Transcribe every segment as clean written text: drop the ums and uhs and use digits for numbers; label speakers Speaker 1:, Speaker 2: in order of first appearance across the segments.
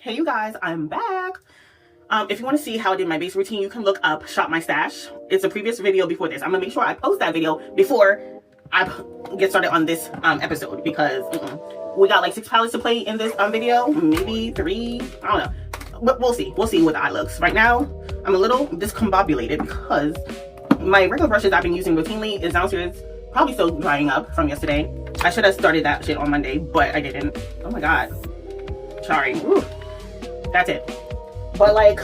Speaker 1: Hey you guys, I'm back. If you want to see how I did my base routine, you can look up Shop My Stash. It's a previous video before this. I'm gonna make sure I post that video before I get started on this episode, because we got like 6 palettes to play in this video, maybe 3, I don't know, but we'll see what the eye looks. Right now I'm a little discombobulated because my regular brushes I've been using routinely is downstairs, probably still drying up from yesterday. I should have started that shit on Monday, but I didn't. Oh my god, sorry. Ooh. That's it. But like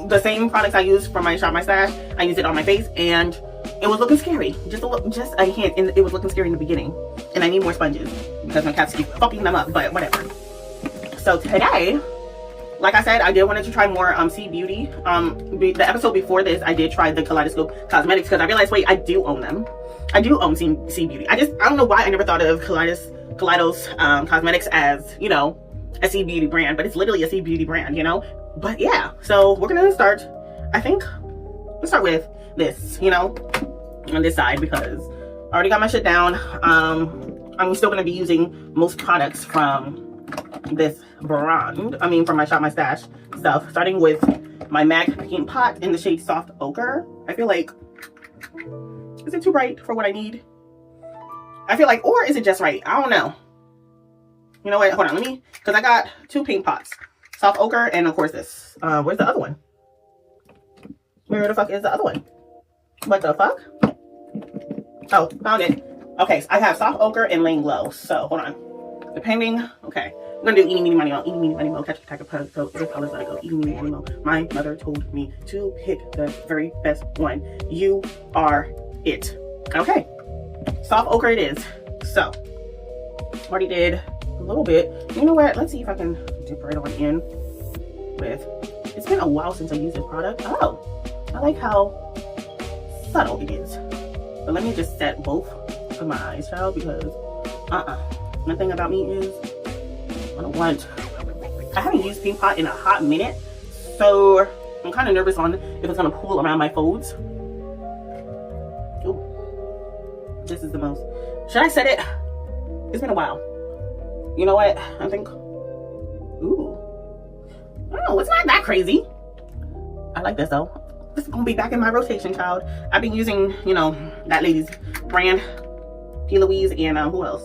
Speaker 1: the same products I used from my Shop My Stash, I used it on my face and it was looking scary. Just a hint, and it was looking scary in the beginning. And I need more sponges because my cats keep fucking them up, but whatever. So today, like I said, I did wanted to try more C Beauty. The episode before this, I did try the Kaleidoscope Cosmetics because I realized, wait, I do own them. I do own C Beauty. I don't know why I never thought of Kaleidos Cosmetics as, you know, a C Beauty brand, but it's literally a C Beauty brand, you know. But yeah, so we're gonna start, I think let's start with this, you know, on this side, because I already got my shit down. I'm still gonna be using most products from this brand, from my Shop My Stash stuff, starting with my MAC Paint Pot in the shade Soft Ochre. I feel like, is it too bright for what I need? I feel like, or is it just right? I don't know. You know what? Hold on, because I got 2 paint pots. Soft Ochre and of course this. Where's the other one? Where the fuck is the other one? What the fuck? Oh, found it. Okay, so I have Soft Ochre and Laying Low. So, hold on. Depending, okay. I'm gonna do Eeny, Meeny, Miny, Moe. Eeny, Meeny, Miny, Moe. Catch a Tiger, Pug, so the colors let it go. Eeny, Meeny, Miny, Moe. My mother told me to pick the very best one. You are it. Okay. Soft Ochre it is. So, already did a little bit. You know what? Let's see if I can dip right on in with. It's been a while since I used this product. Oh, I like how subtle it is. But let me just set both of my eyes, child, because one thing about me is I haven't used Paint Pot in a hot minute, so I'm kind of nervous on if it's gonna pull around my folds. Ooh, this is the most. Should I set it? It's been a while. You know what? I think, ooh. Oh, it's not that crazy. I like this though. This is gonna be back in my rotation, child. I've been using, you know, that lady's brand, P. Louise, and who else?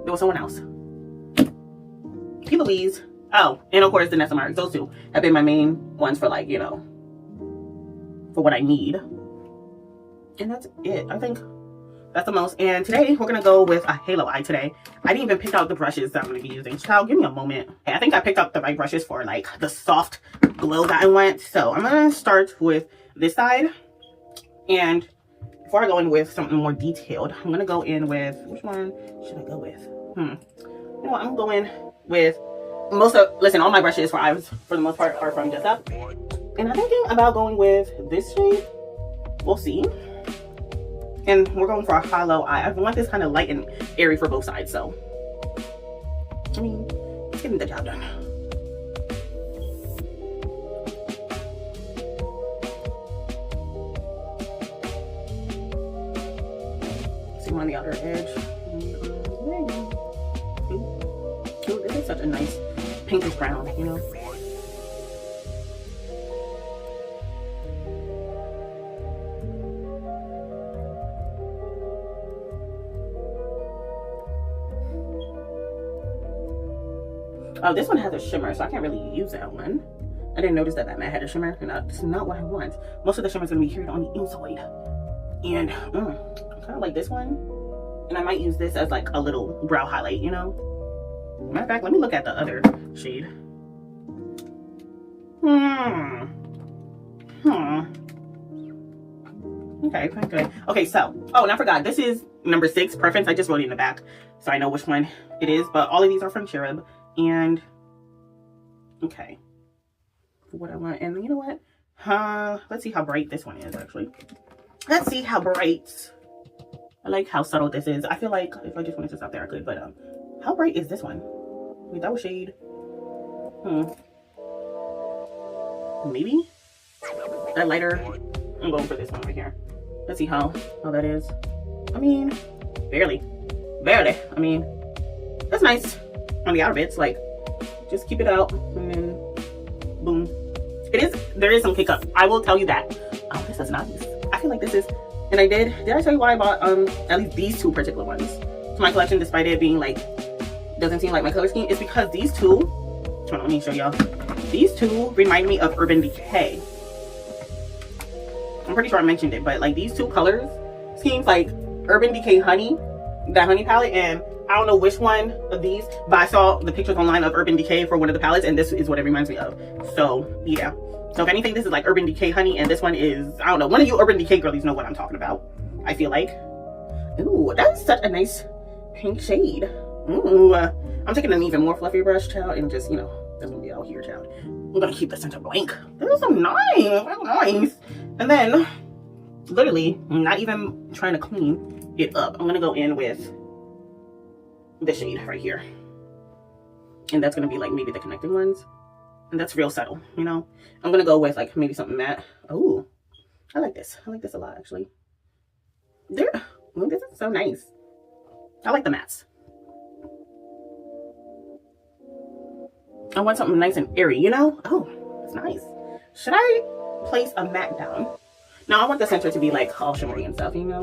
Speaker 1: There was someone else. P. Louise. Oh, and of course the Nessa Marks. Those 2 have been my main ones for, like, you know, for what I need. And that's it. I think that's the most. And today we're gonna go with a halo eye today. I didn't even pick out the brushes that I'm gonna be using. Child, give me a moment. I think I picked up the right brushes for like the soft glow that I want. So I'm gonna start with this side. And before I go in with something more detailed, I'm gonna go in with, which one should I go with? You know what, I'm going with listen, all my brushes for eyes for the most part are from Just Up. And I'm thinking about going with this shade. We'll see. And we're going for a hollow eye. I want this kind of light and airy for both sides, so I mean, it's getting the job done. See one on the outer edge. Ooh, this is such a nice pinkish brown, you know. Oh, this one has a shimmer, so I can't really use that one. I didn't notice that matte had a shimmer, and that's not what I want. Most of the shimmer is going to be here on the inside. And I kind of like this one. And I might use this as like a little brow highlight, you know? Matter of fact, let me look at the other shade. Okay, good. Okay, so, oh, and I forgot, this is number 6, Preference. I just wrote it in the back, so I know which one it is. But all of these are from Cheeryep. And okay, for what I want. And you know what, let's see how bright this one is. Actually, let's see how bright. I like how subtle this is. I feel like if I just wanted to stop there I could, but how bright is this one? Wait, that was shade maybe that lighter. I'm going for this one right here. Let's see how that is. I mean, barely. I mean, that's nice on the outer bits. Like, Just keep it out, and then boom. There is some kick up. I will tell you that. Oh, this is nice. I feel like this is, and did I tell you why I bought at least these two particular ones to my collection, despite it being like, doesn't seem like my color scheme? It's because these two, hold on, let me show y'all. These two remind me of Urban Decay. I'm pretty sure I mentioned it, but like these two colors schemes, like Urban Decay Honey, that honey palette, and I don't know which one of these, but I saw the pictures online of Urban Decay for one of the palettes, and this is what it reminds me of. So yeah, so if anything, this is like Urban Decay Honey, and this one is, I don't know, one of you Urban Decay girlies know what I'm talking about, I feel like. Ooh, that's such a nice pink shade. Ooh, I'm taking an even more fluffy brush, child, and just, you know, that's gonna be out here, child. I'm gonna keep the center blank. This is so nice, very nice. And then, literally, I'm not even trying to clean it up. I'm gonna go in with this shade right here, and that's gonna be like maybe the connecting ones, and that's real subtle, you know. I'm gonna go with like maybe something matte. Oh, I like this a lot, actually. There, oh, this is so nice. I like the mattes. I want something nice and airy, you know. Oh, it's nice. Should I place a matte down? Now I want the center to be like all shimmery and stuff, you know.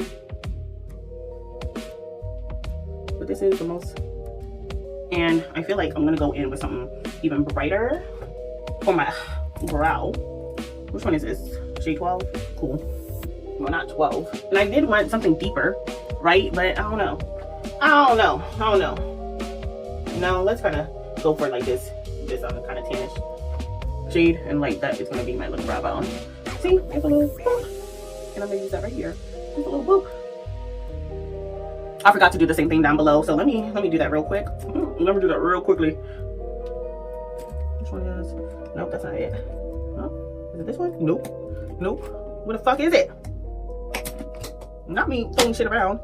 Speaker 1: But this is the most, and I feel like I'm gonna go in with something even brighter for my brow. Which one is this? Shade 12? Cool. Well, not 12. And I did want something deeper, right? But I don't know. No, let's kind of go for like this kind of tannish shade, and like that is gonna be my little brow bone. See, there's a little boop, and I'm gonna use that right here. Just a little boop. I forgot to do the same thing down below, so let me do that real quick. Let me do that real quickly. Which one is? Nope, that's not it. Huh? Is it this one? Nope. What the fuck is it? Not me throwing shit around.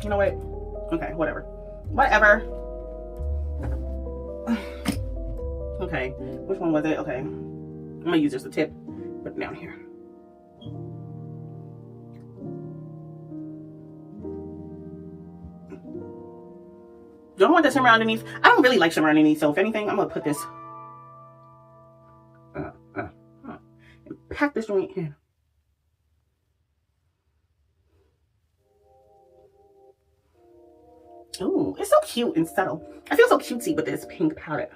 Speaker 1: You know what? Okay, whatever. Okay, which one was it? Okay, I'm gonna use just the tip, put it down here. Don't want the shimmer underneath. I don't really like shimmer underneath, so if anything, I'm gonna put this and pack this joint in. Ooh, it's so cute and subtle. I feel so cutesy with this pink palette.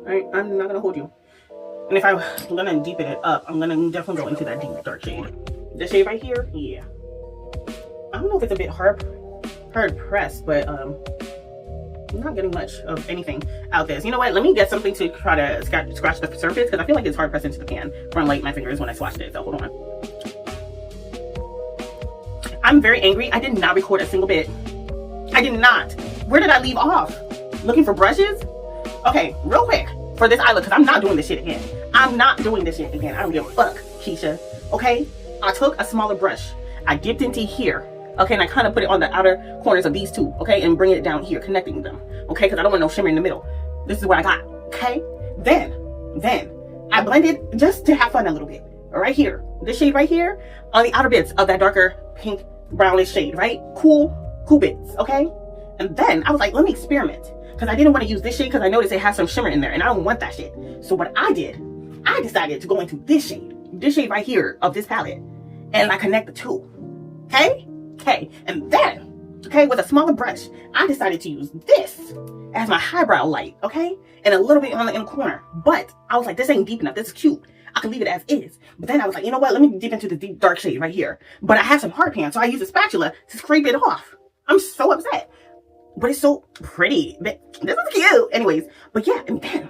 Speaker 1: Alright, I'm not gonna hold you. And if I'm gonna deepen it up, I'm gonna definitely go into that deep dark shade. This shade right here, yeah. I don't know if it's a bit hard pressed, but I'm not getting much of anything out this. You know what? Let me get something to try to scratch the surface, because I feel like it's hard pressed into the pan from like my fingers when I swatched it. So hold on. I'm very angry. I did not record a single bit. I did not. Where did I leave off? Looking for brushes? Okay, real quick for this eye look, because I'm not doing this shit again. I don't give a fuck, Keisha. Okay? I took a smaller brush. I dipped into here. Okay, and I kind of put it on the outer corners of these two. Okay, and bring it down here, connecting them. Okay, because I don't want no shimmer in the middle. This is what I got. Okay? Then I blended just to have fun a little bit. Right here. This shade right here on the outer bits of that darker pink brownish shade, right? Cool bits, okay? And then I was like, let me experiment, because I didn't want to use this shade because I noticed it has some shimmer in there and I don't want that shit. So what I did, I decided to go into this shade right here of this palette, and I connect the two. Okay, and then, okay, with a smaller brush, I decided to use this as my highbrow light, okay? And a little bit on the inner corner. But I was like, this ain't deep enough. This is cute. I can leave it as is. But then I was like, you know what? Let me dip into the deep dark shade right here. But I have some hard pan, so I use a spatula to scrape it off. I'm so upset. But it's so pretty. This is cute. Anyways, but yeah, and then,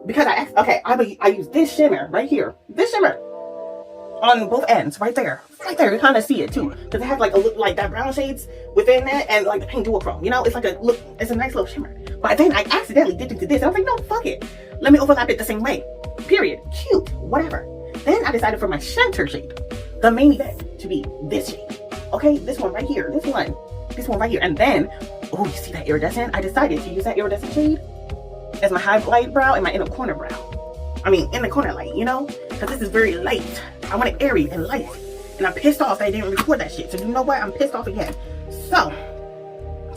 Speaker 1: because I use this shimmer right here. This shimmer on both ends, right there. You kind of see it too, because it has like a look like that brown shades within it, and like the pink duochrome. You know, it's like a look. It's a nice little shimmer. But then I accidentally dipped into this, and I was like, no, fuck it. Let me overlap it the same way. Period. Cute. Whatever. Then I decided for my center shade, the main event, to be this shade. Okay, this one right here. This one right here. And then, oh, you see that iridescent? I decided to use that iridescent shade as my highlight brow and my inner corner brow. I mean, in the corner light, you know? Because this is very light. I want it airy and light. And I'm pissed off that I didn't record that shit. So you know what? I'm pissed off again. So,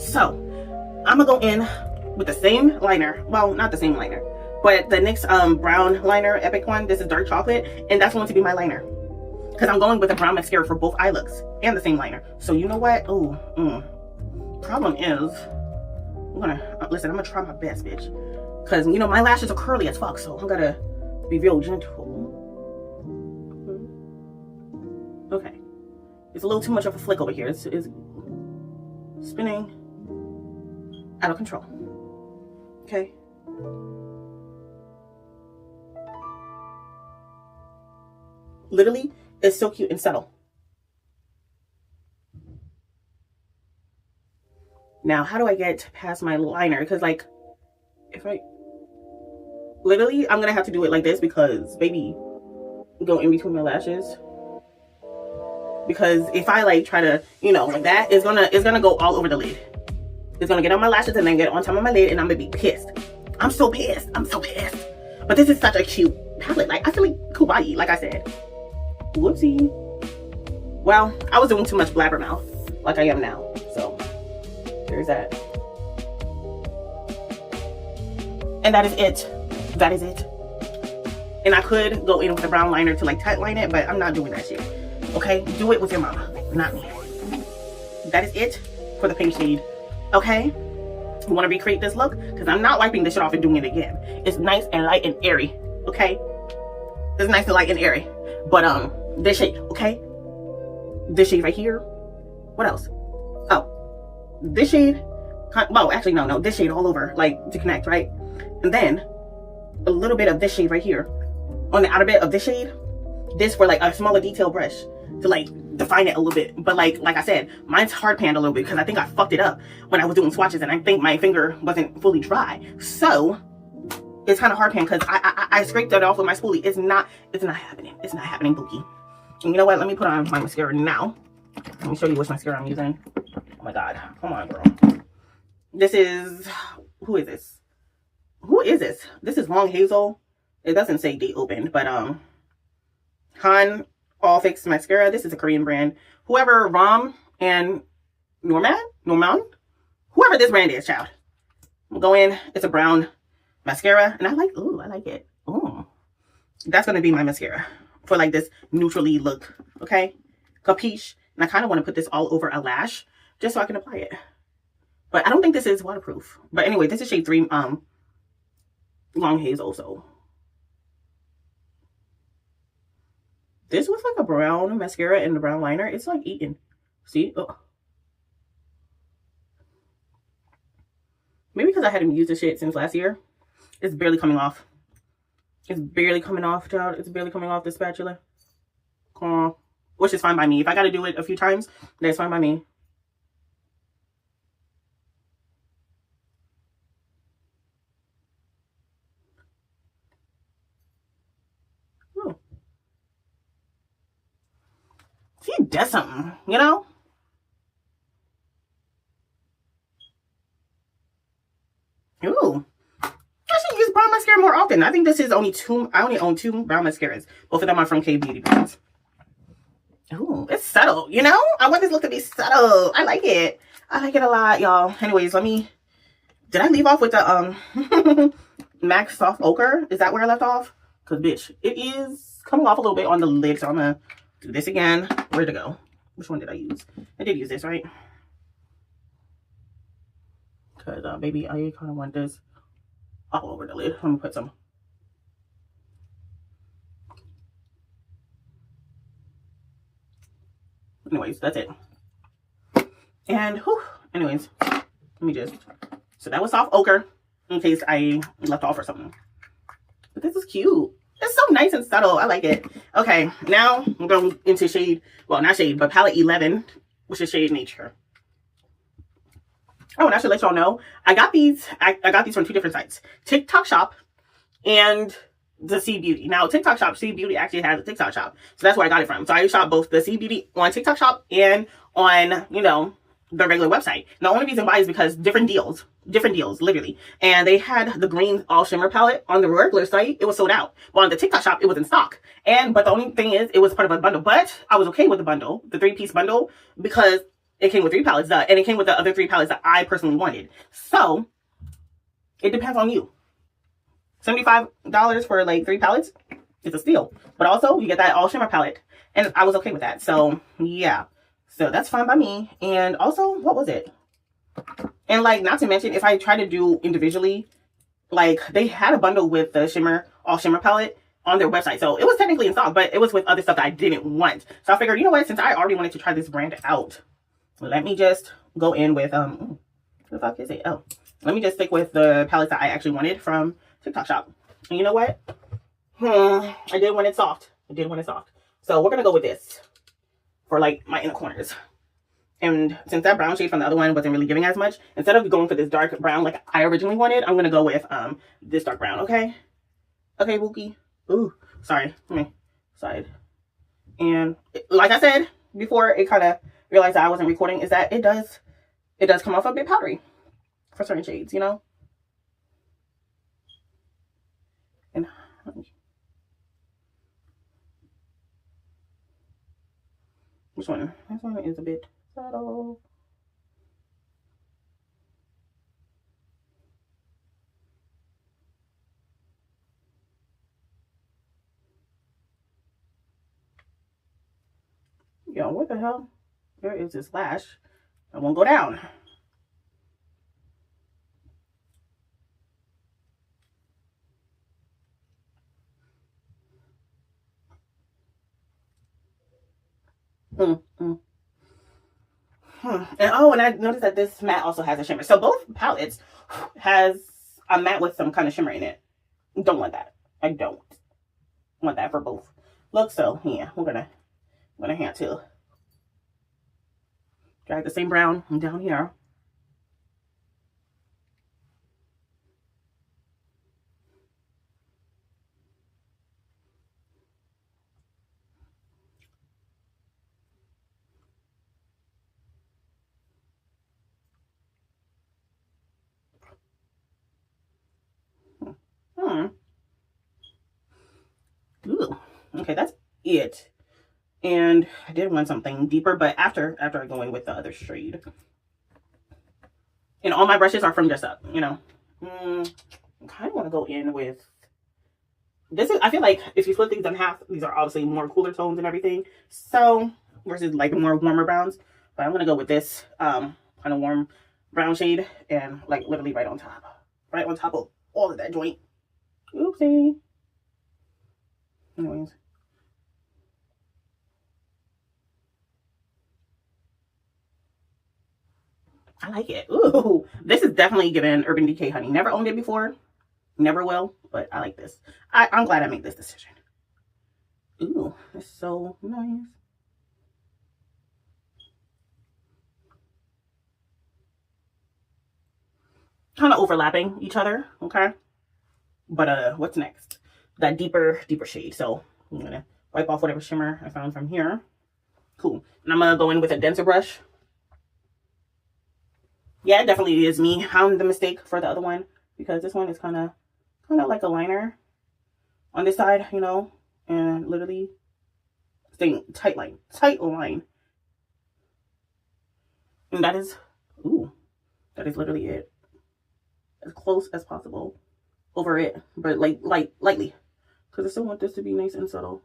Speaker 1: So I'm gonna go in with the same liner. Well, not the same liner, but the NYX brown liner, Epic one. This is dark chocolate, and that's going to be my liner. Because I'm going with a brown mascara for both eye looks and the same liner. So you know what? Oh, problem is, I'm gonna try my best, bitch. Because, you know, my lashes are curly as fuck, so I'm gonna be real gentle. Okay. It's a little too much of a flick over here. It's spinning out of control. Okay. Literally, it's so cute and subtle. Now, how do I get past my liner? Because, like, if I... Literally, I'm going to have to do it like this because, baby, go in between my lashes. Because if I, like, try to, you know, like that, it's gonna go all over the lid. It's going to get on my lashes and then get on top of my lid, and I'm going to be pissed. I'm so pissed. I'm so pissed. But this is such a cute palette. Like, I feel like kawaii, like I said. Whoopsie. Well, I was doing too much blabbermouth like I am now. So, there's that. And that is it. That is it. And I could go in with a brown liner to like tight line it, but I'm not doing that shit. Okay? Do it with your mama, not me. That is it for the pink shade. Okay? You want to recreate this look? Because I'm not wiping this shit off and doing it again. It's nice and light and airy. Okay? It's nice and light and airy. But, this shade, okay? This shade right here. What else? Oh, this shade. Well, actually, no, this shade all over, like, to connect, right? And then a little bit of this shade right here on the outer bit of this shade. This for, like, a smaller detail brush to, like, define it a little bit. But, like I said, mine's hard panned a little bit because I think I fucked it up when I was doing swatches and I think my finger wasn't fully dry. So it's kind of hard pan because I scraped it off with my spoolie. It's not happening. It's not happening, Bookie. And you know what? Let me put on my mascara now. Let me show you which mascara I'm using. Oh my god. Come on, girl. This is... Who is this? Who is this? This is Long Hazel. It doesn't say date opened, but Han All Fix Mascara. This is a Korean brand. Whoever Rom and Norman? Whoever this brand is, child. I'm going in. It's a brown mascara. And I like it. Ooh. That's going to be my mascara for like this neutrally look. Okay? Capiche? And I kind of want to put this all over a lash just so I can apply it. But I don't think this is waterproof. But anyway, this is shade 3 Long Hazel. So this was like a brown mascara and the brown liner. It's like eaten. See? Oh. Maybe because I hadn't used this shit since last year. It's barely coming off. It's barely coming off, child. It's barely coming off the spatula. Which is fine by me. If I got to do it a few times, that's fine by me. Oh. She does something, you know? Ooh. I should use brown mascara more often. I think this is only 2. I only own 2 brown mascaras. Both of them are from K Beauty brands. Ooh, it's subtle, you know? I want this look to be subtle. I like it. I like it a lot, y'all. Anyways, did I leave off with the MAC Soft Ochre? Is that where I left off? Because, bitch, it is coming off a little bit on the lid, so I'm going to do this again. Where'd it go? Which one did I use? I did use this, right? Because, baby, I kind of want this all over the lid. Let me put some. Anyways, that's it. And, whew, anyways, let me just... So that was Soft Ochre, in case I left off or something. But this is cute. It's so nice and subtle. I like it. Okay, now I'm going into shade... Well, not shade, but palette 11, which is shade Nature. Oh, and I should let y'all know, I got these from 2 different sites. TikTok Shop and the C Beauty. Now, TikTok Shop, C Beauty actually has a TikTok Shop. So that's where I got it from. So I shop both the C Beauty on TikTok Shop and on, you know, the regular website. And the only reason why is because different deals, literally. And they had the green all shimmer palette on the regular site. It was sold out. Well, on the TikTok Shop, it was in stock. But the only thing is, it was part of a bundle. But I was okay with the bundle, the 3-piece bundle, because it came with 3 palettes, and it came with the other 3 palettes that I personally wanted. So it depends on you. $75 for like 3 palettes is a steal. But also you get that all shimmer palette, and I was okay with that. So yeah, so that's fine by me. And also, what was it? And like, not to mention, if I try to do individually, like they had a bundle with the shimmer, all shimmer palette on their website. So it was technically in stock, but it was with other stuff that I didn't want. So I figured, you know what, since I already wanted to try this brand out, let me just go in with, what the fuck is it? Oh, let me just stick with the palettes that I actually wanted from TikTok Shop. And you know what? I did want it soft. I did want it soft. So we're going to go with this for like my inner corners. And since that brown shade from the other one wasn't really giving as much, instead of going for this dark brown like I originally wanted, I'm going to go with this dark brown, okay? Okay, Wookie. Ooh, sorry. Let me side. And like I said before, it kind of realized that I wasn't recording, is that it does come off a bit powdery for certain shades, you know? And which one? This one is a bit subtle. Yo, what the hell? Where is this lash? I won't go down. And oh, and I noticed that this matte also has a shimmer. So both palettes has a matte with some kind of shimmer in it. Don't want that. I don't want that for both looks. So yeah, I'm gonna have to drag the same brown down here. Ooh, okay, that's it. And I did want something deeper, but after going with the other shade. And all my brushes are from Dress Up, you know. I kind of want to go in with this. I feel like if you split these in half, these are obviously more cooler tones and everything. So versus like more warmer browns. But I'm gonna go with this kind of warm brown shade, and like literally right on top of all of that joint. Oopsie. Anyways. I like it. Ooh, this is definitely giving Urban Decay Honey. Never owned it before. Never will, but I like this. I'm glad I made this decision. Ooh, it's so nice. Kind of overlapping each other, okay? But what's next? That deeper shade. So I'm gonna wipe off whatever shimmer I found from here. Cool. And I'm gonna go in with a denser brush. Yeah, it definitely is me. Found the mistake for the other one, because this one is kind of like a liner on this side, you know, and literally staying tight line. And that is literally it. As close as possible over it, but like lightly, because I still want this to be nice and subtle,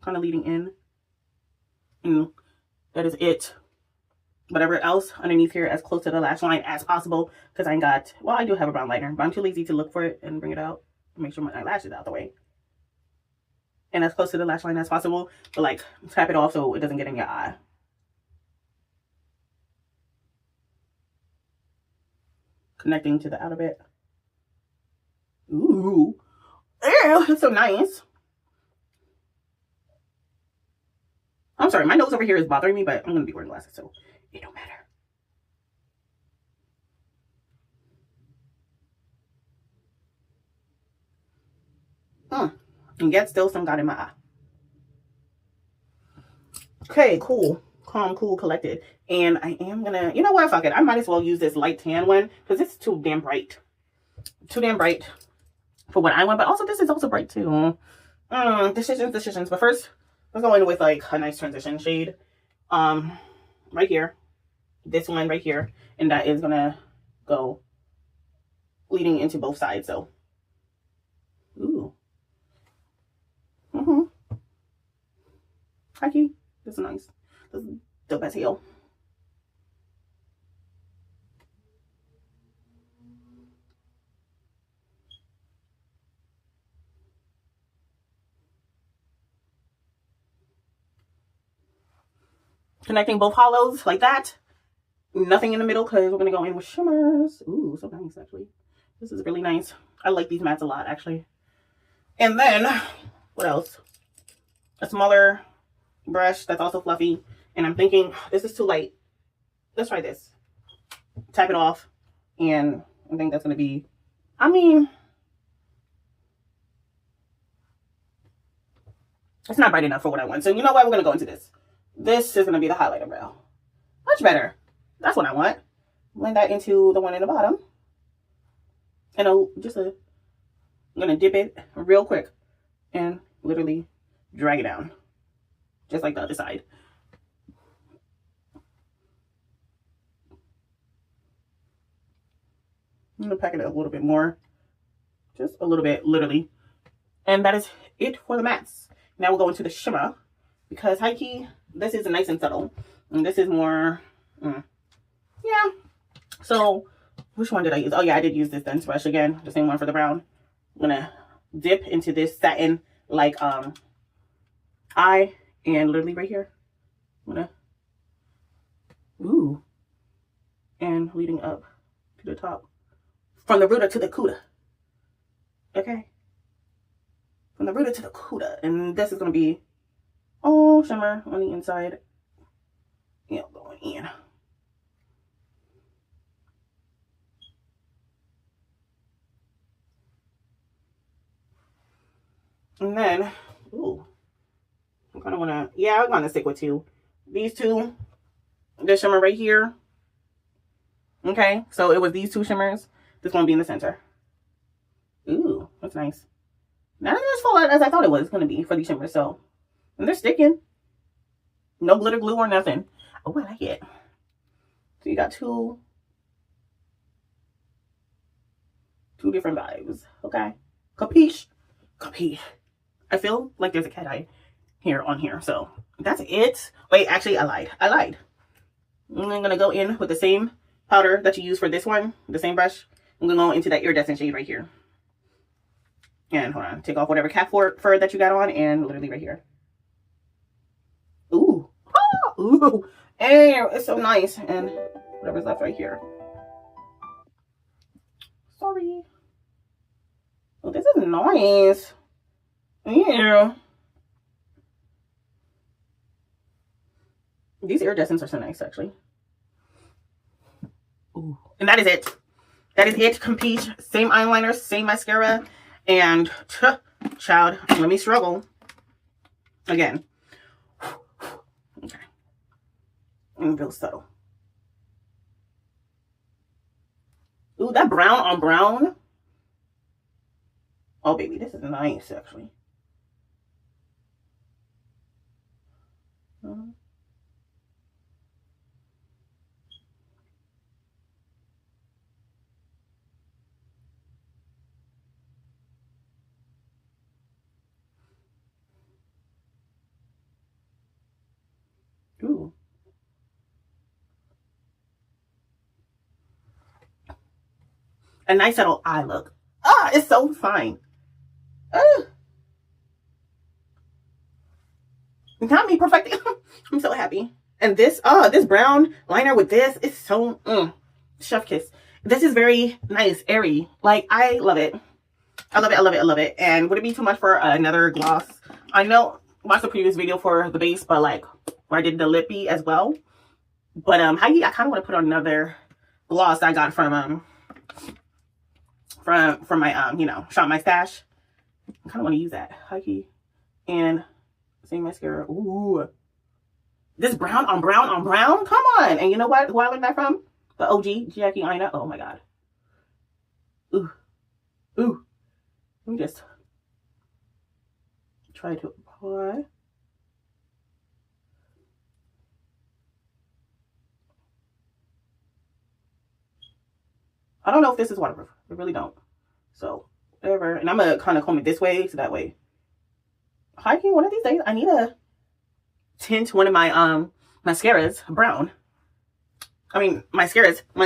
Speaker 1: kind of leading in. And that is it. Whatever else underneath here, as close to the lash line as possible, because I got, well, I do have a brown liner, but I'm too lazy to look for it and bring it out, make sure my lash is out the way, and as close to the lash line as possible, but like tap it off so it doesn't get in your eye. Connecting to the outer bit. Ooh, ew, that's so nice. I'm sorry, my nose over here is bothering me, but I'm gonna be wearing glasses, so it don't matter. And yet still some got in my eye. Okay, cool. Calm, cool, collected. And I am gonna, you know what, fuck it. I might as well use this light tan one, because it's too damn bright. Too damn bright for what I want, but also this is also bright too. Decisions. But first, let's go in with like a nice transition shade. right here, this one right here, and that is gonna go leading into both sides. So, ooh, hi Key, this is nice. This is dope as hell. Connecting both hollows like that. Nothing in the middle because we're gonna go in with shimmers. Ooh, so nice actually. This is really nice. I like these mats a lot actually. And then what else? A smaller brush that's also fluffy. And I'm thinking this is too light. Let's try this. Tap it off, and I think that's gonna be. I mean, it's not bright enough for what I want. So you know what? We're gonna go into this. This is gonna be the highlighter brow. Much better. That's what I want. Blend that into the one in the bottom. And I'm gonna dip it real quick and literally drag it down. Just like the other side. I'm gonna pack it a little bit more. Just a little bit, literally. And that is it for the mats. Now we'll go into the shimmer. Because high key, this is nice and subtle. And this is more, yeah. So, which one did I use? Oh yeah, I did use this dense brush again. The same one for the brown. I'm gonna dip into this satin like eye, and literally right here. I'm gonna, ooh. And leading up to the top. From the rooter to the cuda. Okay. From the rooter to the cuda. And this is gonna be all shimmer on the inside. Yeah, going in. And then, ooh, I kind of want to, yeah, I'm going to stick with two. These two, this shimmer right here. Okay, so it was these two shimmers. This one be in the center. Ooh, that's nice. Not as full as I thought it was going to be for these shimmers. So, and they're sticking. No glitter glue or nothing. Oh, I like it. So you got two different vibes. Okay, capiche? Capiche. I feel like there's a cat eye here on here. So that's it. Wait, actually I lied. I'm gonna go in with the same powder that you use for this one, the same brush. I'm gonna go into that iridescent shade right here. And hold on, take off whatever cat fur that you got on, and literally right here. Ooh. Ah, ooh. And it's so nice. And whatever's left right here. Sorry. Oh, this is nice. Yeah. These iridescents are so nice, actually. Ooh. And that is it. That is it. Capiche. Same eyeliner, same mascara. And, child, let me struggle. Again. Okay. And real subtle. Ooh, that brown on brown. Oh, baby, this is nice, actually. Ooh. A nice little eye look. Ah, it's so fine. Got me perfecting. I'm so happy. And this brown liner with this is so chef kiss. This is very nice, airy. Like, I love it. I love it. I love it. I love it. And would it be too much for another gloss? I know, watch the previous video for the base, but like where I did the lippy as well. But I kind of want to put on another gloss I got from my you know, Shop My Stash. I kind of want to use that. Huggy. And same mascara. Ooh. This brown on brown on brown? Come on. And you know what? Who I learned that from? The OG, Jackie Aina. Oh my God. Ooh. Ooh. Let me just try to apply. I don't know if this is waterproof. I really don't. So, whatever. And I'm going to kind of comb it this way, so that way. Hiking, one of these days, I need to tint one of my mascaras brown. I mean, my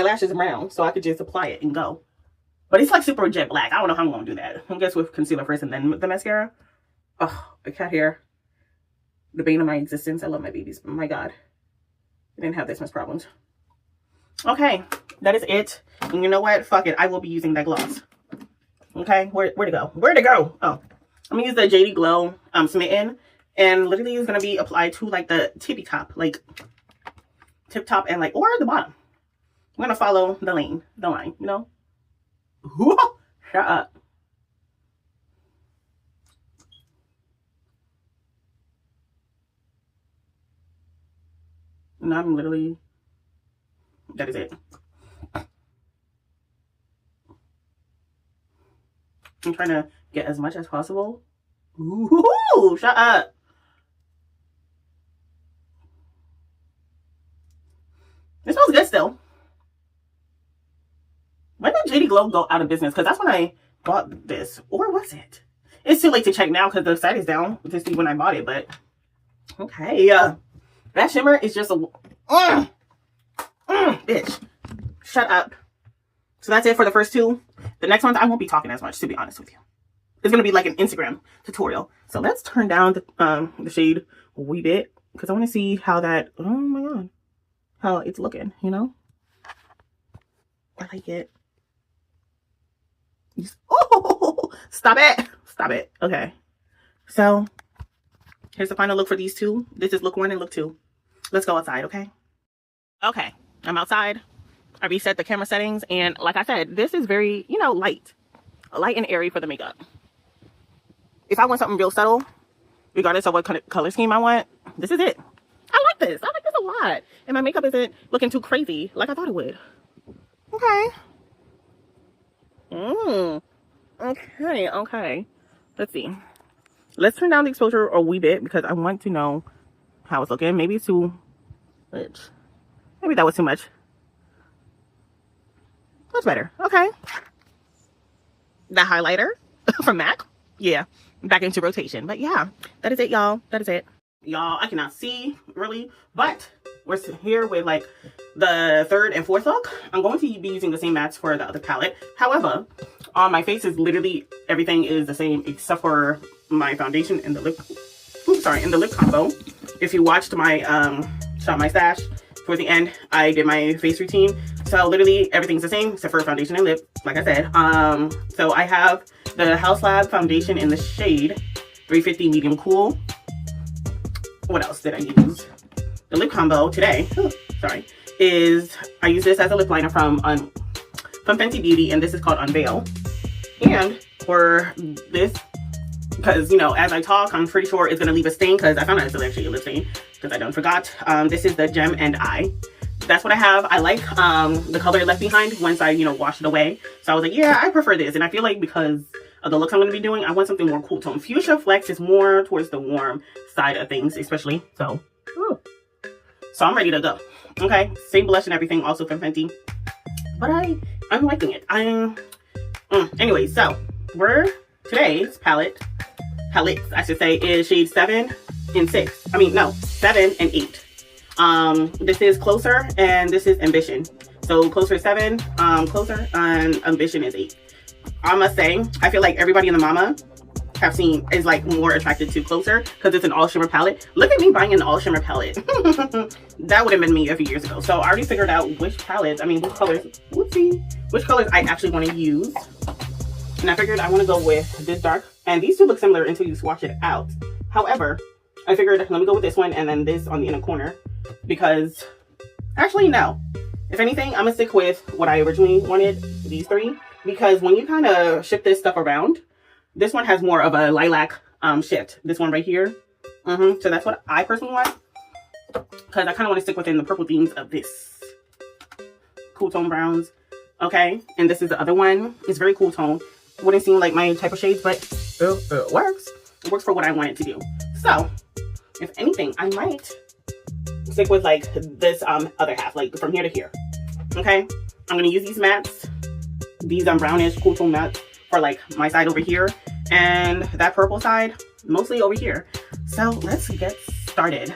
Speaker 1: lashes brown, so I could just apply it and go. But it's like super jet black. I don't know how I'm going to do that. I guess with concealer first and then the mascara. Oh, the cat hair. The bane of my existence. I love my babies. Oh my God. I didn't have this much problems. Okay, that is it. And you know what? Fuck it. I will be using that gloss. Okay, where to go? Where to go? Oh, I'm going to use the JD Glow Smitten. And literally it's going to be applied to like the tippy top. Like tip top and like, or the bottom. I'm going to follow the line, you know? Shut up. And I'm literally, that is it. I'm trying to get as much as possible. Ooh, shut up. It smells good still. When did JD Glow go out of business? Because that's when I bought this. Or was it? It's too late to check now because the site is down to see when I bought it. But, okay. That shimmer is just a... bitch. Shut up. So that's it for the first two. The next ones, I won't be talking as much, to be honest with you. It's going to be like an Instagram tutorial. So let's turn down the shade a wee bit. Because I want to see how that... Oh my God. How it's looking, you know? I like it. Oh, stop it. Stop it. Okay. So, here's the final look for these two. This is look one and look two. Let's go outside, okay? Okay, I'm outside. I reset the camera settings. And like I said, this is very, you know, light and airy for the makeup. If I want something real subtle, regardless of what color scheme I want, this is it. I like this. I like this a lot. And my makeup isn't looking too crazy like I thought it would. Okay. Okay. Let's see. Let's turn down the exposure a wee bit because I want to know how it's looking. Maybe it's too much. Maybe that was too much. That's better. Okay. The highlighter from MAC. Yeah. Back into rotation. But yeah, that is it, y'all. That is it. Y'all, I cannot see really, but we're here with like the third and fourth look. I'm going to be using the same mats for the other palette. However, on my face is literally everything is the same except for my foundation and the lip. Oops, sorry, and the lip combo. If you watched my Shop My Stash, for the end, I did my face routine. So literally everything's the same except for foundation and lip, like I said. So I have the House Lab foundation in the shade 350 medium cool. What else did I use? The lip combo today, sorry, is I use this as a lip liner from Fenty Beauty, and this is called Unveil. And for this, because, you know, as I talk, I'm pretty sure it's going to leave a stain because I found out it's actually a lip stain because I done forgot. This is the Gem and Eye. That's what I have. I like the color left behind once I, you know, wash it away. So I was like, yeah, I prefer this. And I feel like because of the looks I'm going to be doing, I want something more cool tone. Fuchsia Flex is more towards the warm side of things, especially. So I'm ready to go. Okay, same blush and everything, also from Fenty. But I'm liking it. Anyway, so today's palettes, I should say, is shade 7 and 6. I mean, no, 7 and 8. This is Closer and this is Ambition. So Closer is 7, Closer, and Ambition is 8. I must say, I feel like everybody in the mama is like more attracted to Closer because it's an all shimmer palette. Look at me buying an all shimmer palette. That would have been me a few years ago. So I already figured out which colors I actually want to use. And I figured I want to go with this dark. And these two look similar until you swatch it out. However, I figured let me go with this one and then this on the inner corner. Because, actually no. If anything, I'm going to stick with what I originally wanted, these three. Because when you kind of shift this stuff around, this one has more of a lilac shift. This one right here. So that's what I personally want. Because I kind of want to stick within the purple themes of this. Cool tone browns. Okay. And this is the other one. It's very cool tone. Wouldn't seem like my type of shades, but it works. It works for what I want it to do. So, if anything, I might stick with like this other half, like from here to here. Okay. I'm going to use these mattes these brownish cool tone mattes for like my side over here, and that purple side mostly over here. So let's get started.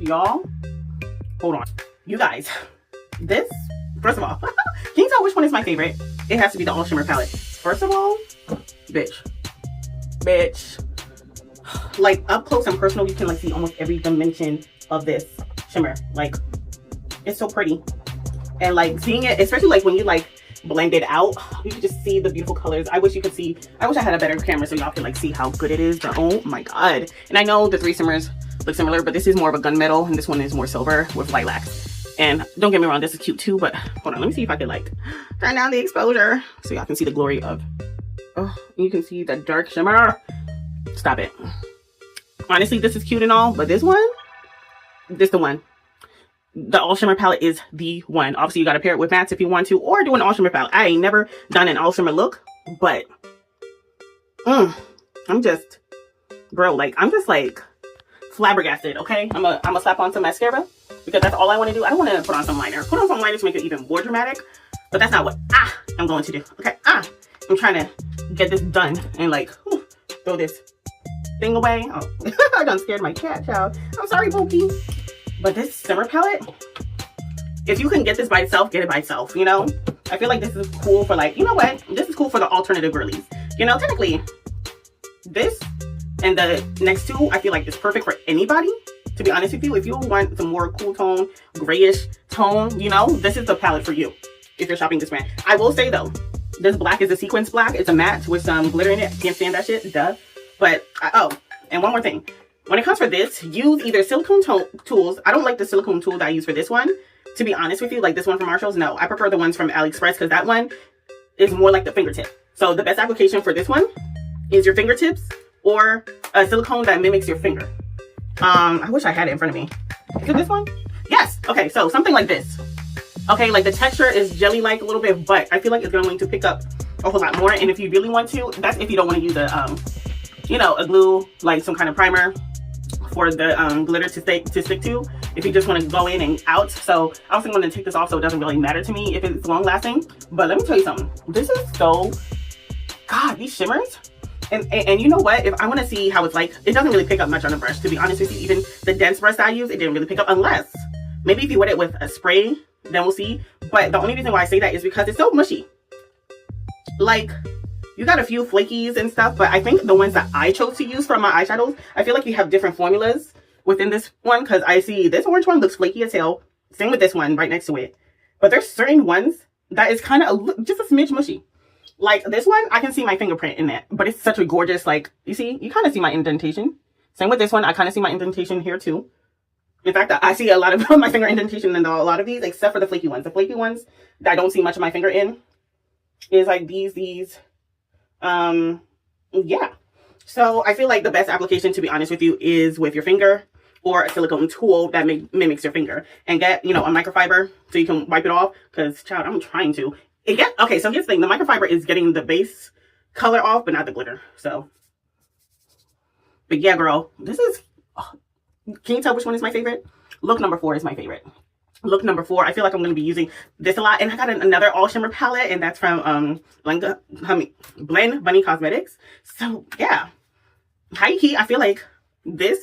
Speaker 1: Y'all, hold on. You guys, this, first of all, can you tell which one is my favorite? It has to be the All Shimmer palette. First of all, bitch. Like, up close and personal, you can like see almost every dimension of this shimmer. Like, it's so pretty. And like seeing it, especially like when you like blend it out, you can just see the beautiful colors. I wish you could see, I wish I had a better camera so y'all could like see how good it is, but oh my god. And I know the three shimmers look similar, but this is more of a gunmetal and this one is more silver with lilac. And don't get me wrong, this is cute too, but hold on, let me see if I could like turn down the exposure so y'all can see the glory of, oh, you can see the dark shimmer. Stop it. Honestly, this is cute and all, but this one, this the one. The All Shimmer palette is the one. Obviously, you got to pair it with mattes if you want to, or do an All Shimmer palette. I ain't never done an All Shimmer look, but I'm just, bro, like, I'm just like flabbergasted, okay? I'm gonna slap on some mascara because that's all I want to do. I don't want to put on some liner. Put on some liner to make it even more dramatic, but that's not what I'm going to do, okay? I'm trying to get this done and like throw this thing away. Oh, I done scared my cat, child. I'm sorry, Pookie. But this shimmer palette, if you can get this by itself, get it by itself, you know? I feel like this is cool for like, you know what? This is cool for the alternative girlies. You know, technically, this and the next two, I feel like it's perfect for anybody. To be honest with you, if you want some more cool tone, grayish tone, you know, this is the palette for you if you're shopping this brand. I will say though, this black is a sequence black. It's a matte with some glitter in it. Can't stand that shit, duh. But, oh, and one more thing. When it comes for this, use either silicone tools. I don't like the silicone tool that I use for this one. To be honest with you, like this one from Marshalls, no. I prefer the ones from AliExpress because that one is more like the fingertip. So the best application for this one is your fingertips or a silicone that mimics your finger. I wish I had it in front of me. Is it this one? Yes. Okay, so something like this. Okay, like the texture is jelly-like a little bit, but I feel like it's going to pick up a whole lot more. And if you really want to, that's if you don't want to use a, you know, a glue, like some kind of primer for the glitter to stick to. If you just want to go in and out. So I was going to take this off, so it doesn't really matter to me if it's long lasting. But let me tell you something. This is so, God, these shimmers. And you know what? If I want to see how it's like, it doesn't really pick up much on a brush, to be honest with you. Even the dense brush that I use, it didn't really pick up, unless maybe if you wet it with a spray, then we'll see. But the only reason why I say that is because it's so mushy. Like, you got a few flakies and stuff, but I think the ones that I chose to use for my eyeshadows, I feel like you have different formulas within this one, because I see this orange one looks flaky as hell. Same with this one right next to it. But there's certain ones that is kind of just a smidge mushy. Like this one, I can see my fingerprint in it, but it's such a gorgeous, like, you see, you kind of see my indentation. Same with this one, I kind of see my indentation here too. In fact, I see a lot of my finger indentation in a lot of these, except for the flaky ones. The flaky ones that I don't see much of my finger in is like these. Yeah. So I feel like the best application, to be honest with you, is with your finger or a silicone tool that mimics your finger. And get, you know, a microfiber so you can wipe it off. Because, child, I'm trying to. Okay, so here's the thing. The microfiber is getting the base color off, but not the glitter. So, but yeah, girl, this is... Oh, can you tell which one is my favorite? Look number 4 is my favorite. Look number 4. I feel like I'm going to be using this a lot. And I got another all shimmer palette, and that's from Blend Bunny Cosmetics. So yeah, high key, I feel like this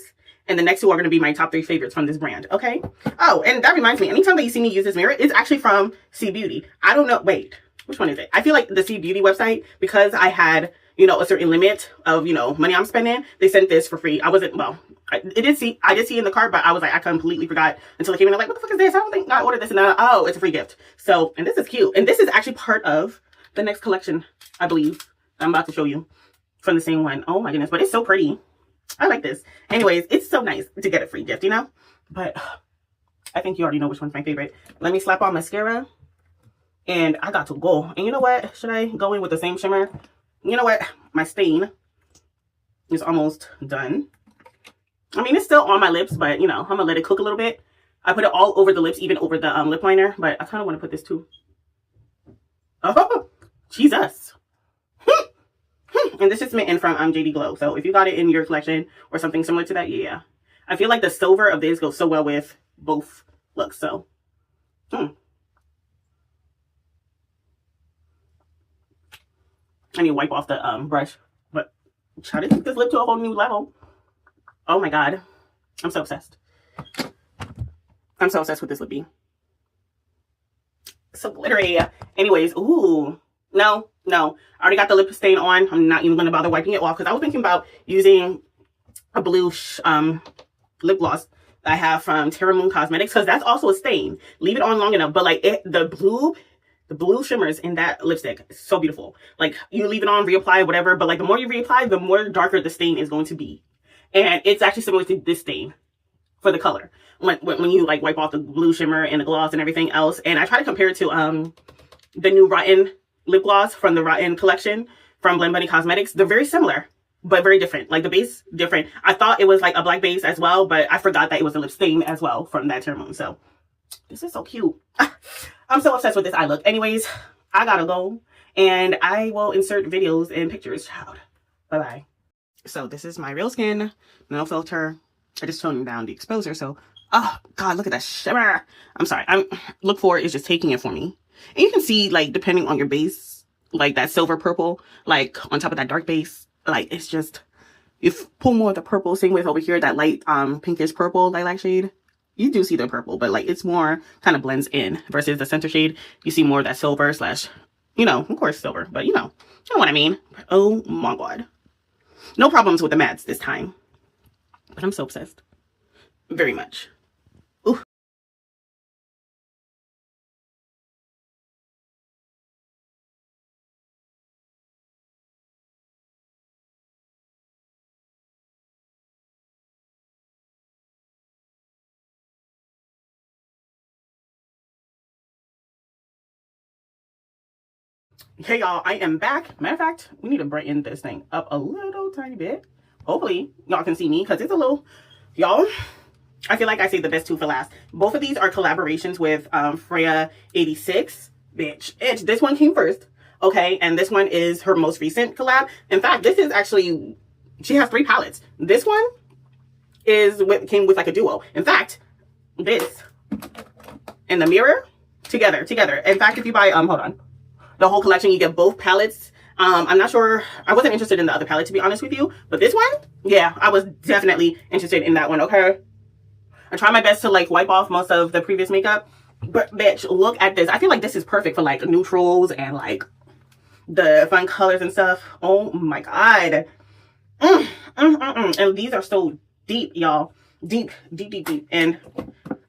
Speaker 1: and the next 2 are going to be my top 3 favorites from this brand. Okay. Oh, and that reminds me, anytime that you see me use this mirror, it's actually from C Beauty. I don't know. Wait, which one is it? I feel like the C Beauty website, because I had, you know, a certain limit of, you know, money I'm spending, they sent this for free. I wasn't, well, I did see in the cart, but I was like, I completely forgot until it came in. I'm like, what the fuck is this? I don't think I ordered this. And then, oh, it's a free gift. So, and this is cute. And this is actually part of the next collection, I believe. I'm about to show you from the same one. Oh my goodness, but it's so pretty. I like this. Anyways, it's so nice to get a free gift, you know? But I think you already know which one's my favorite. Let me slap on mascara. And I got to go. And you know what? Should I go in with the same shimmer? You know what? My stain is almost done. I mean, it's still on my lips, but, you know, I'm going to let it cook a little bit. I put it all over the lips, even over the lip liner. But I kind of want to put this too. Oh, Jesus. And this is Mitten from JD Glow. So if you got it in your collection or something similar to that, yeah. I feel like the silver of this goes so well with both looks. So, I need to wipe off the brush. But try to take this lip to a whole new level. Oh my God. I'm so obsessed. I'm so obsessed with this lippy. So glittery. Anyways, ooh. No. I already got the lip stain on. I'm not even going to bother wiping it off because I was thinking about using a blue lip gloss that I have from Tariffs Cosmetics, because that's also a stain. Leave it on long enough. But like the blue shimmers in that lipstick is so beautiful. Like you leave it on, reapply, whatever. But like the more you reapply, the more darker the stain is going to be. And it's actually similar to this stain for the color. When you like wipe off the blue shimmer and the gloss and everything else. And I try to compare it to the new Rotten lip gloss from the Rotten collection from Blend Bunny Cosmetics. They're very similar, but very different. Like the base, different. I thought it was like a black base as well, but I forgot that it was a lip stain as well from that Tariffs. So this is so cute. I'm so obsessed with this eye look. Anyways, I gotta go, and I will insert videos and pictures, child. Bye-bye. So this is my real skin, no filter. I just toned down the exposure, so, oh God, look at that shimmer. I'm sorry, Look For It is just taking it for me. And you can see, like, depending on your base, like that silver purple, like on top of that dark base, like it's just, you pull more of the purple. Same with over here, that light pinkish purple lilac shade. You do see the purple, but like it's more kind of blends in versus the center shade. You see more of that silver slash, you know, of course silver, but you know what I mean. Oh my God. No problems with the mattes this time. But I'm so obsessed. Very much. Ooh. Hey y'all, I am back. Matter of fact, we need to brighten this thing up a little tiny bit. Hopefully y'all can see me, because it's a little, y'all, I feel like I saved the best two for last. Both of these are collaborations with Freya 86. Bitch, this one came first, okay? And this one is her most recent collab. In fact, this is actually, she has 3 palettes. This one came with like a duo. In fact, this and the mirror together. In fact, if you buy, hold on, the whole collection, you get both palettes. I'm not sure, I wasn't interested in the other palette, to be honest with you, but this one, yeah, I was definitely interested in that one, okay? I try my best to like wipe off most of the previous makeup, but bitch, look at this. I feel like this is perfect for like neutrals and like the fun colors and stuff. Oh my god. And these are so deep, y'all. Deep. And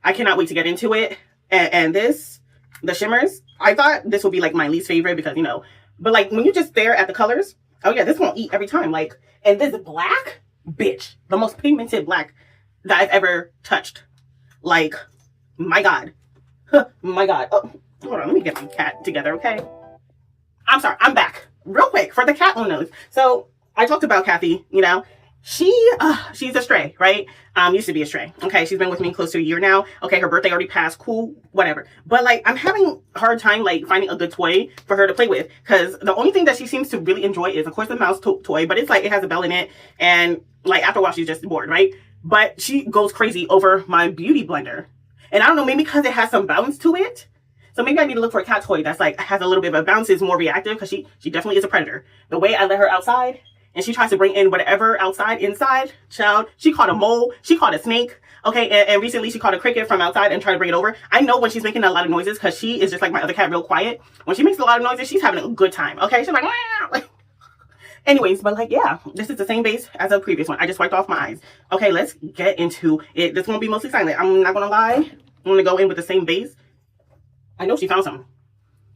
Speaker 1: I cannot wait to get into it. And this, the shimmers, I thought this would be like my least favorite because, you know, but like when you just stare at the colors, oh yeah, this won't eat every time. Like, and this black, bitch, the most pigmented black that I've ever touched. Like, my god. My god. Oh, hold on, let me get my cat together, okay? I'm sorry, I'm back. Real quick, for the cat owners. So, I talked about Kathy, you know. She's a stray, right? Used to be a stray. Okay, she's been with me close to a year now. Okay, her birthday already passed. Cool, whatever. But like, I'm having a hard time like finding a good toy for her to play with, because the only thing that she seems to really enjoy is, of course, the mouse toy. But it's like it has a bell in it, and like after a while, she's just bored, right? But she goes crazy over my beauty blender, and I don't know, maybe because it has some bounce to it. So maybe I need to look for a cat toy that's like has a little bit of a bounce, is more reactive, because she definitely is a predator. The way I let her outside, and she tries to bring in whatever outside, inside, child. She caught a mole. She caught a snake. Okay, and recently she caught a cricket from outside and tried to bring it over. I know when she's making a lot of noises, because she is just like my other cat, real quiet. When she makes a lot of noises, she's having a good time. Okay, she's like, wow. Anyways, but like, yeah, this is the same base as the previous one. I just wiped off my eyes. Okay, let's get into it. This won't be mostly silent. I'm not gonna lie. I'm gonna go in with the same base. I know she found some.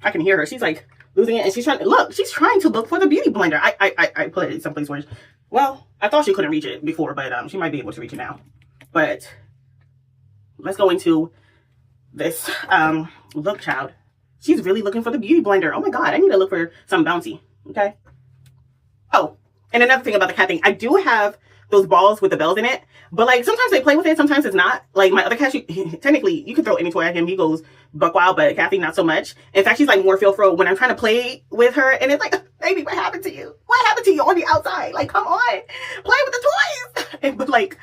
Speaker 1: I can hear her. She's like losing it, and she's trying to look. She's trying to look for the beauty blender. I put it someplace where, well, I thought she couldn't reach it before, but she might be able to reach it now. But let's go into this look, child. She's really looking for the beauty blender. Oh my god, I need to look for some bouncy. Okay. Oh, and another thing about the cat thing, I do have those balls with the bells in it, but like sometimes they play with it, sometimes it's not. Like my other cat, technically you can throw any toy at him, he goes buck wild, but Kathy not so much. In fact, she's like more feel-fro when I'm trying to play with her, and it's like, baby, what happened to you? What happened to you on the outside? Like, come on, play with the toys. But like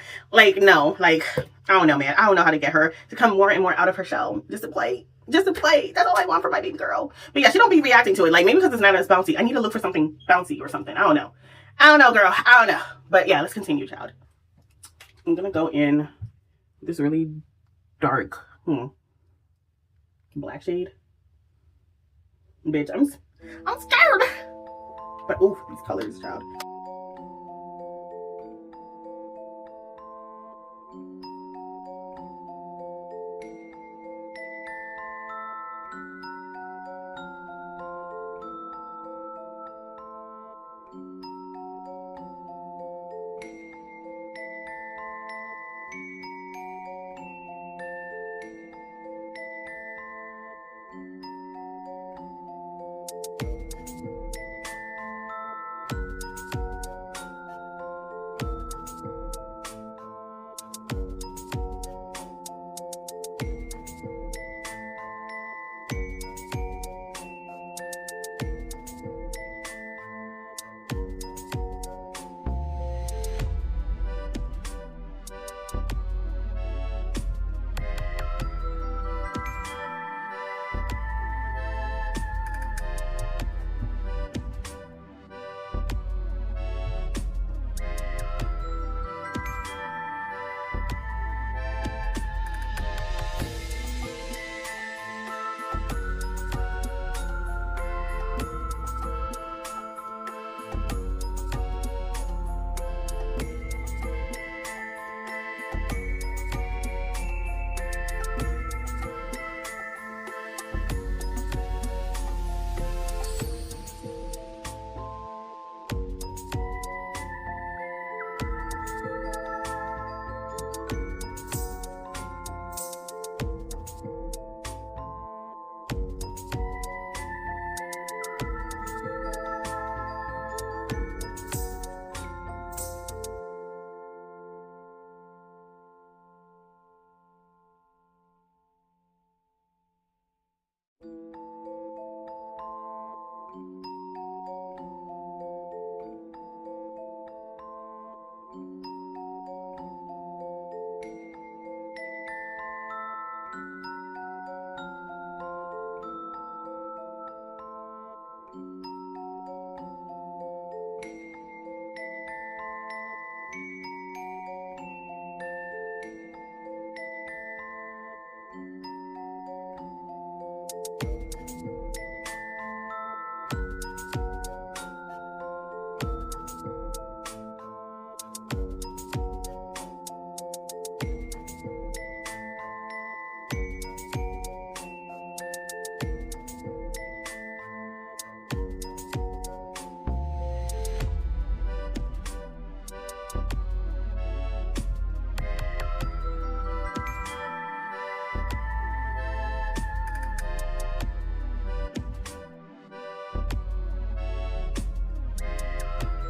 Speaker 1: no, like I don't know, man. I don't know how to get her to come more and more out of her shell, just to play. Just to play. That's all I want for my baby girl. But yeah, she don't be reacting to it. Like, maybe because it's not as bouncy. I need to look for something bouncy or something. I don't know. I don't know, girl. I don't know. But yeah, let's continue, child. I'm gonna go in this really dark black shade. Bitch, I'm scared. But ooh, these colors, child.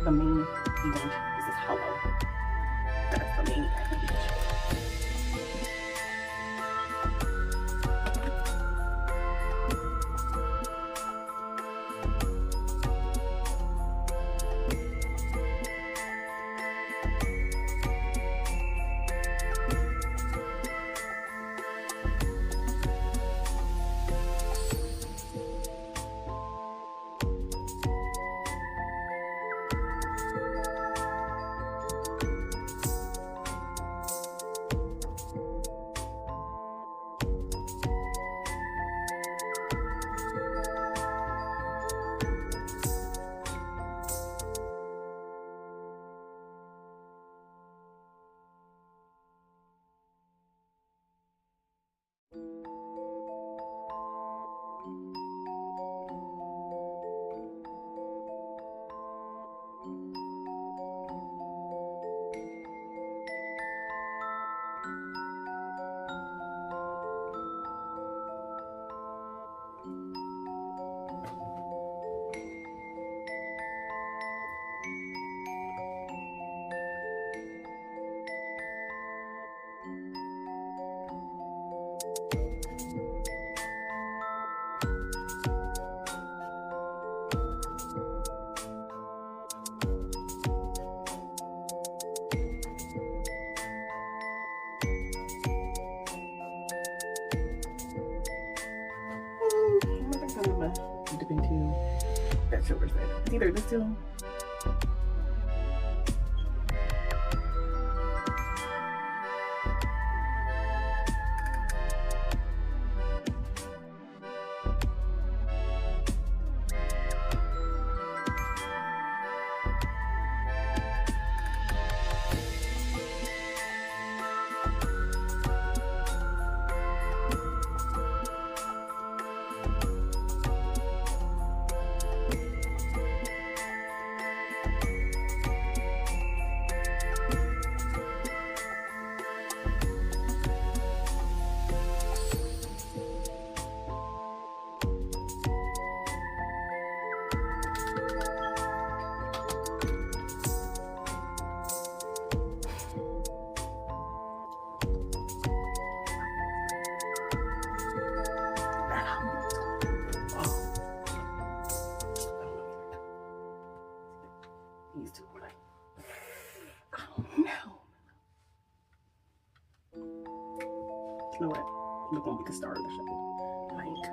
Speaker 1: the main event. This is hollow. That's the main event. Dip into that silver side. It's either this two. These two were like, I don't know. You know what? Look on, we can start the show. Like,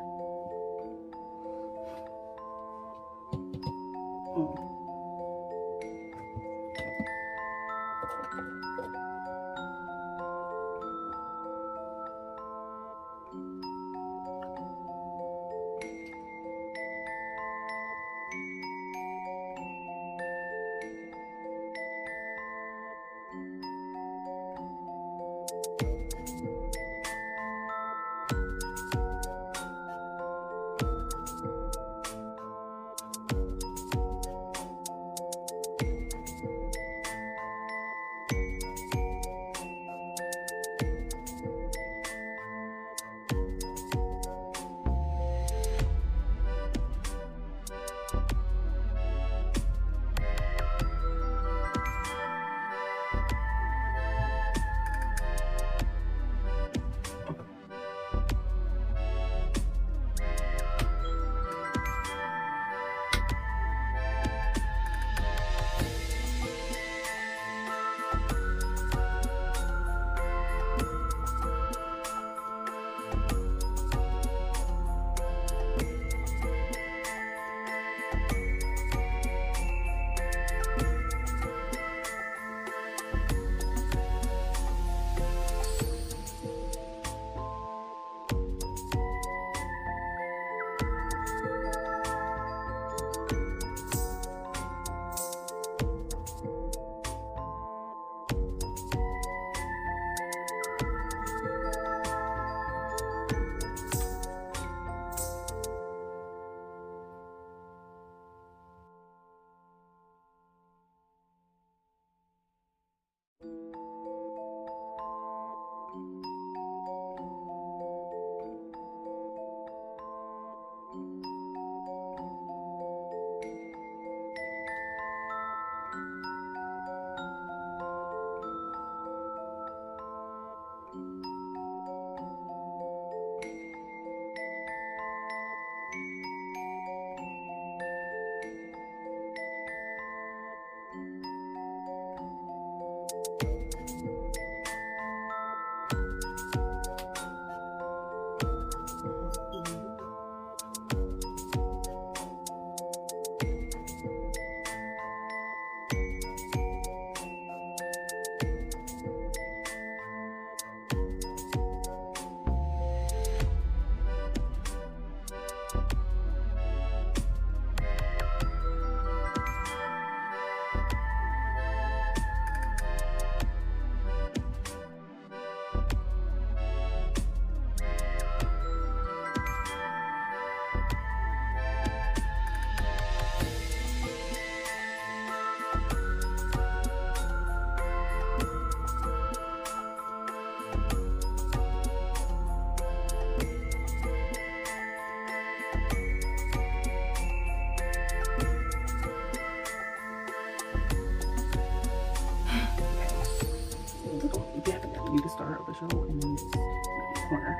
Speaker 1: corner.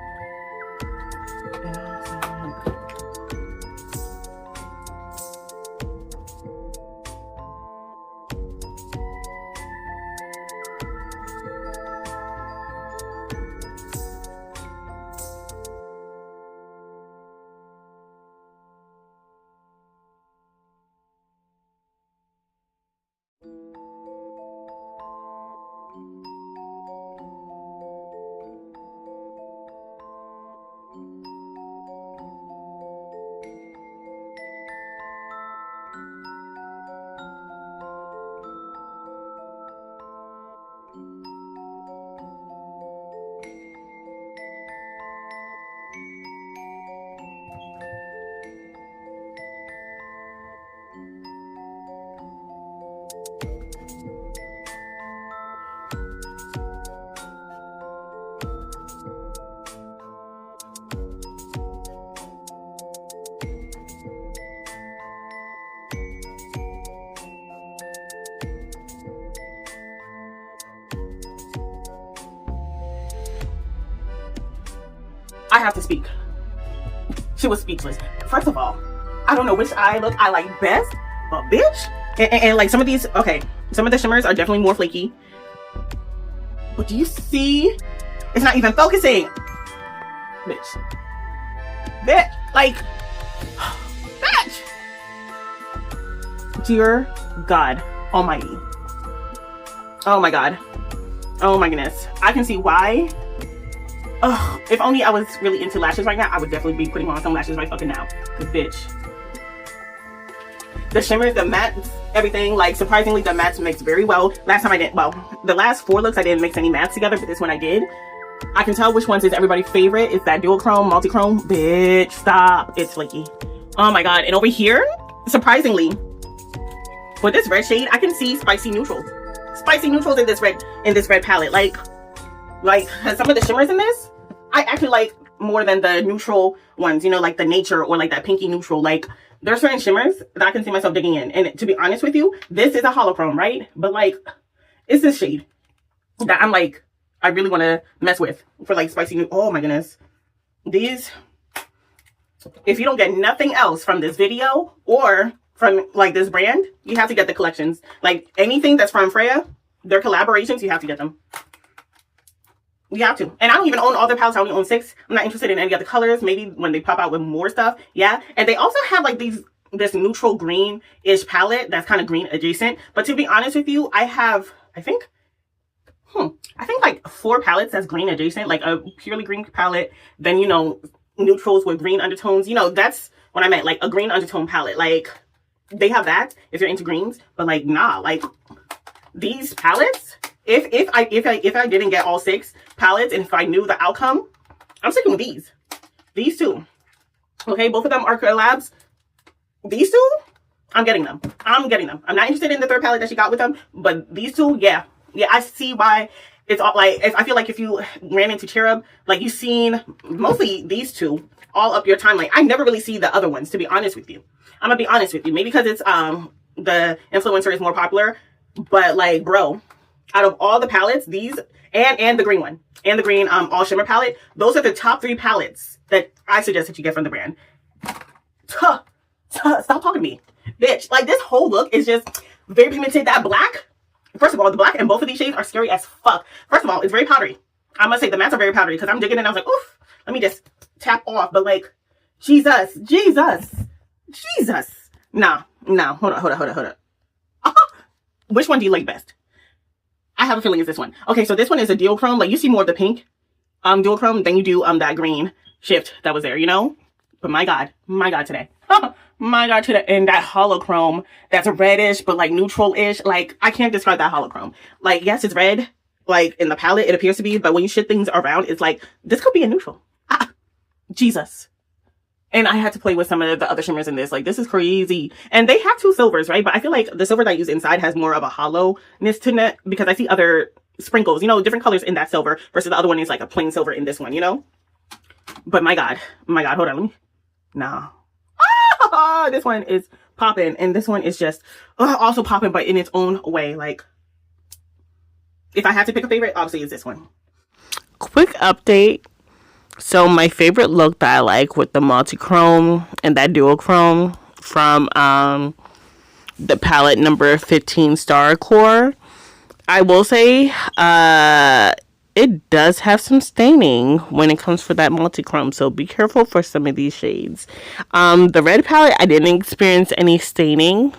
Speaker 1: I have to speak. She was speechless. First of all, I don't know which eye look I like best, but bitch. And like some of these, okay, some of the shimmers are definitely more flaky. But do you see? It's not even focusing. Bitch. Bitch. Like, bitch. Dear God Almighty. Oh my God. Oh my goodness. I can see why. Ugh, if only I was really into lashes right now, I would definitely be putting on some lashes right fucking now. Cause bitch. The shimmers, the mattes, everything, like surprisingly the mattes mix very well. Last time I did, well, the last 4 looks I didn't mix any mattes together, but this one I did. I can tell which ones is everybody's favorite. It's that dual chrome, multi-chrome. Bitch, stop. It's flaky. Oh my God. And over here, surprisingly, for this red shade, I can see spicy neutrals. Spicy neutrals in this red palette. Like some of the shimmers in this, I actually like more than the neutral ones, you know, like the nature or like that pinky neutral. Like there's certain shimmers that I can see myself digging in. And to be honest with you, this is a holochrome, right? But like, it's this shade that I'm like, I really want to mess with for like spicy. Oh my goodness. These, if you don't get nothing else from this video or from like this brand, you have to get the collections. Like anything that's from Freya, their collaborations, you have to get them. You have to. And I don't even own all their palettes. I only own 6. I'm not interested in any other colors. Maybe when they pop out with more stuff. Yeah. And they also have like this neutral green-ish palette that's kind of green adjacent. But to be honest with you, I have, I think like 4 palettes that's green adjacent. Like a purely green palette. Then, you know, neutrals with green undertones. You know, that's what I meant. Like a green undertone palette. Like they have that if you're into greens. But like, nah. Like these palettes, if I didn't get all 6 palettes and if I knew the outcome, I'm sticking with these. These 2. Okay, both of them are collabs. These 2, I'm getting them. I'm getting them. I'm not interested in the 3rd palette that she got with them, but these 2, yeah. Yeah, I see why it's all like, I feel like if you ran into Cheeryep, like you've seen mostly these 2 all up your timeline. I never really see the other ones, to be honest with you. I'm gonna be honest with you. Maybe because it's the influencer is more popular, but like, bro, out of all the palettes, these and the green one and the green all shimmer palette, those are the top 3 palettes that I suggest that you get from the brand. Stop talking to me, bitch. Like this whole look is just very pigmented. That black, first of all, the black in both of these shades are scary as fuck. First of all, it's very powdery. I must say the mattes are very powdery because I'm digging in and I was like, oof, let me just tap off. But like, Jesus. Nah, hold on. Which one do you like best? I have a feeling it's this one. Okay, so this one is a dual chrome. Like you see more of the pink dual chrome than you do that green shift that was there, you know? But my God today. My God today. And that holochrome that's reddish but like neutral-ish. Like I can't describe that holochrome. Like yes, it's red. Like in the palette it appears to be, but when you shift things around, it's like this could be a neutral. Jesus. And I had to play with some of the other shimmers in this. Like, this is crazy. And they have 2 silvers, right? But I feel like the silver that I use inside has more of a hollowness to it because I see other sprinkles, you know, different colors in that silver versus the other one is like a plain silver in this one, you know? But my God, hold on, let me, nah. This one is popping and this one is just also popping, but in its own way. Like, if I had to pick a favorite, obviously it's this one. Quick update. So my favorite look that I like with the multi-chrome and that duochrome from the palette number 15 Star Core, I will say it does have some staining when it comes for that multi-chrome, so be careful for some of these shades. The red palette, I didn't experience any staining.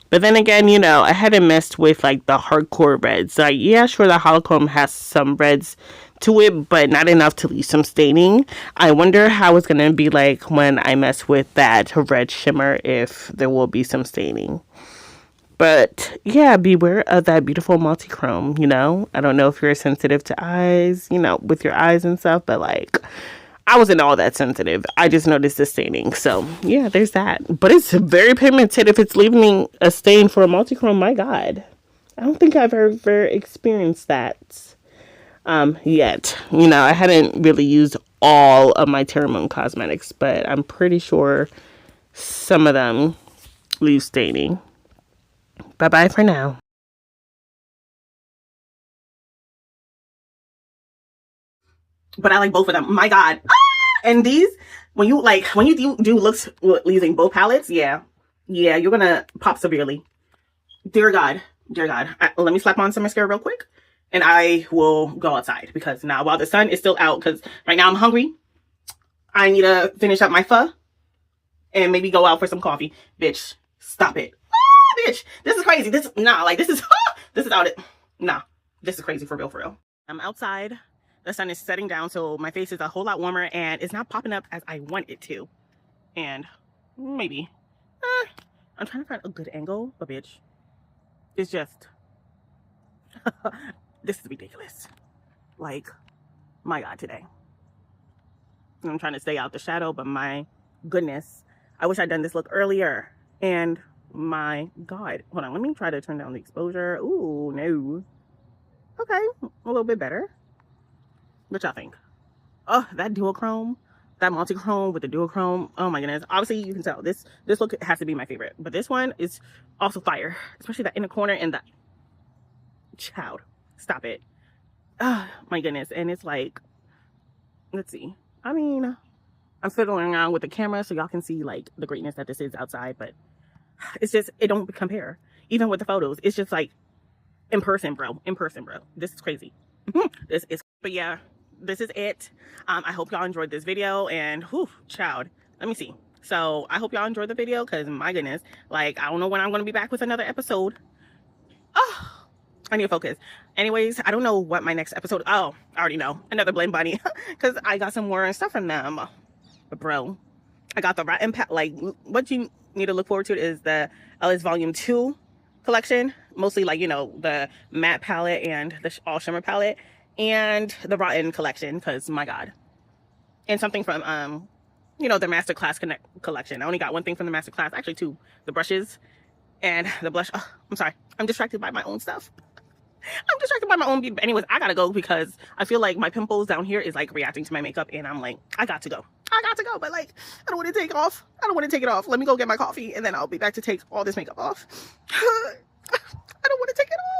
Speaker 1: But then again, you know, I hadn't messed with like the hardcore reds. Like, yeah, sure, the holochrome has some reds to it, but not enough to leave some staining. I wonder how it's gonna be like when I mess with that red shimmer, if there will be some staining. But yeah, beware of that beautiful multi-chrome, you know? I don't know if you're sensitive to eyes, you know, with your eyes and stuff, but like, I wasn't all that sensitive. I just noticed the staining. So yeah, there's that. But it's very pigmented. If it's leaving a stain for a multi-chrome, my God. I don't think I've ever experienced that yet. You know, I hadn't really used all of my Terra Moon cosmetics, but I'm pretty sure some of them leave staining. Bye-bye for now. But I like both of them. My God. And these, when you do looks using both palettes, yeah, you're gonna pop severely. Dear God. Let me slap on some mascara real quick, and I will go outside, because now while the sun is still out, because right now I'm hungry, I need to finish up my pho and maybe go out for some coffee. Bitch, stop it. Bitch, this is crazy. This is out it. Nah, this is crazy for real. I'm outside. The sun is setting down, so my face is a whole lot warmer, and it's not popping up as I want it to. And maybe I'm trying to find a good angle, but bitch, it's just this is ridiculous. Like, my God, today. I'm trying to stay out the shadow, but my goodness, I wish I'd done this look earlier. And my God, hold on, let me try to turn down the exposure. Ooh, no. Okay, a little bit better. What y'all think? Oh, that duochrome, that multi-chrome with the duochrome. Oh my goodness. Obviously, you can tell this look has to be my favorite. But this one is also fire, especially that inner corner and the child. Stop it. Oh my goodness. And it's like, let's see. I mean, I'm fiddling around with the camera so y'all can see like the greatness that this is outside, but it's just, it don't compare. Even with the photos, it's just like in person, bro. This is crazy. But yeah, this is it. I hope y'all enjoyed this video, and whew, child, let me see. So I hope y'all enjoyed the video, because my goodness, like, I don't know when I'm going to be back with another episode. Oh, I need to focus. Anyways, I don't know what my next episode. Oh, I already know. Another Blame Bunny, because I got some more stuff from them. But bro, I got the Rotten like, what you need to look forward to is the Ellis Volume 2 collection, mostly like, you know, the matte palette and the all shimmer palette, and the Rotten collection, because my God. And something from you know, the Masterclass collection. I only got one thing from the Masterclass, actually two, the brushes and the blush. Oh, I'm sorry, I'm distracted by my own stuff. I'm distracted by my own beauty. But anyways, I gotta go, because I feel like my pimples down here is like reacting to my makeup, and I'm like, I got to go, but like, I don't want to take it off. Let me go get my coffee, and then I'll be back to take all this makeup off. I don't want to take it off.